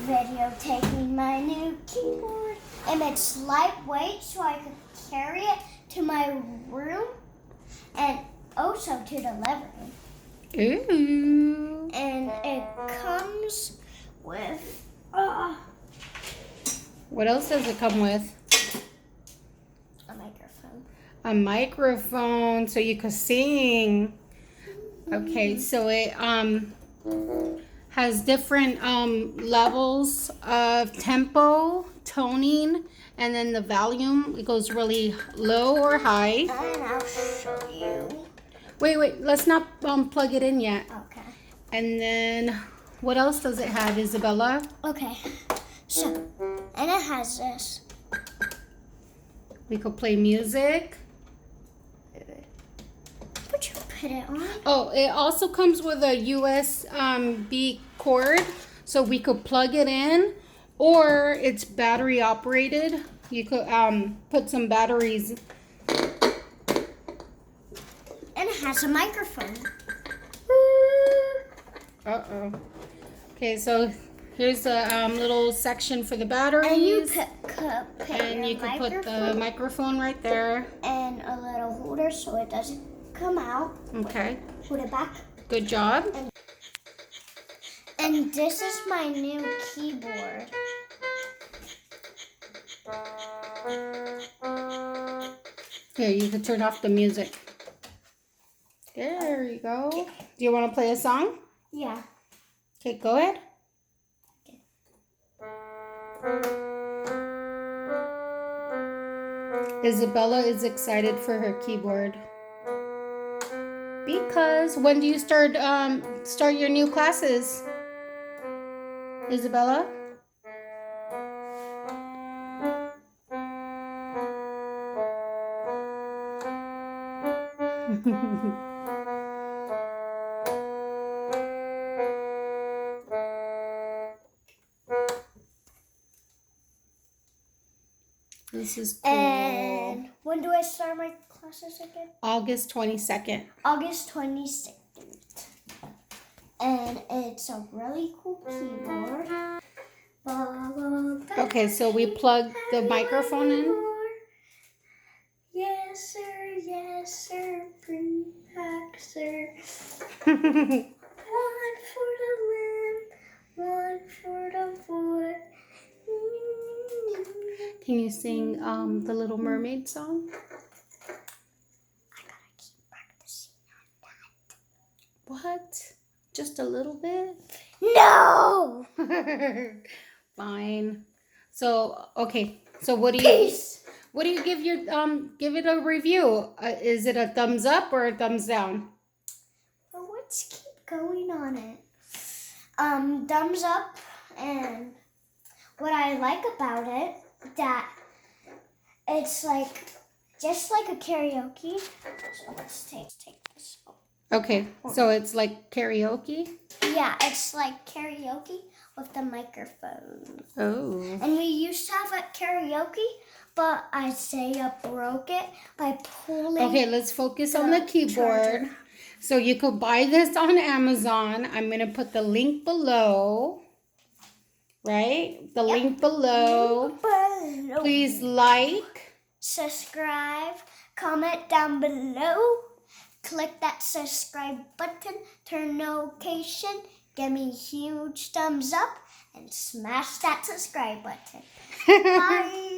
video taking my new keyboard. And it's lightweight so I could carry it to my room and also to the living room. Ooh. And it comes with What else does it come with? a microphone. A microphone so you could sing. Okay, so it has different levels of tempo, toning, and then the volume. It goes really low or high. And I'll show you. Wait, let's not plug it in yet. Okay. And then what else does it have, Isabella? Okay. So, and it has this. We could play music. Would you put it on? Oh, it also comes with a USB cord, so we could plug it in, or it's battery operated. You could put some batteries. And it has a microphone. Uh-oh. Okay, so here's a little section for the batteries. And you put and your you can put the microphone microphone right there. and a little holder so it doesn't come out. Okay, Put it back. good job. And this is my new keyboard. Here, you can turn off the music. There you go. Do you want to play a song? Yeah. Okay, go ahead. Isabella is excited for her keyboard. Because when do you start your new classes? Isabella? This is cool. And when do I start my classes again? August 22nd. August 22nd. And it's a really cool keyboard. Okay, so we plug the microphone in. Yes, sir, bring back, sir. One for the lamb, one for the boy. Can you sing the Little Mermaid song? I gotta keep practicing on What? Just a little bit? that. No! Fine. So, okay. So what do Peace. you give your give it a review? Is it a thumbs up or a thumbs down? Well, let's keep going on it. Thumbs up. And what I like about it, that it's like just like a karaoke. So let's take this off. Okay. So it's like karaoke? Yeah, it's like karaoke with the microphone. Oh. And we used to have a karaoke, but Isaiah broke it by pulling. Okay, let's focus on the keyboard. charger. So you could buy this on Amazon. I'm going to put the link below. Right? The link below. Please like, subscribe, comment down below. Click that subscribe button, turn notification, give me a huge thumbs up, and smash that subscribe button. Bye.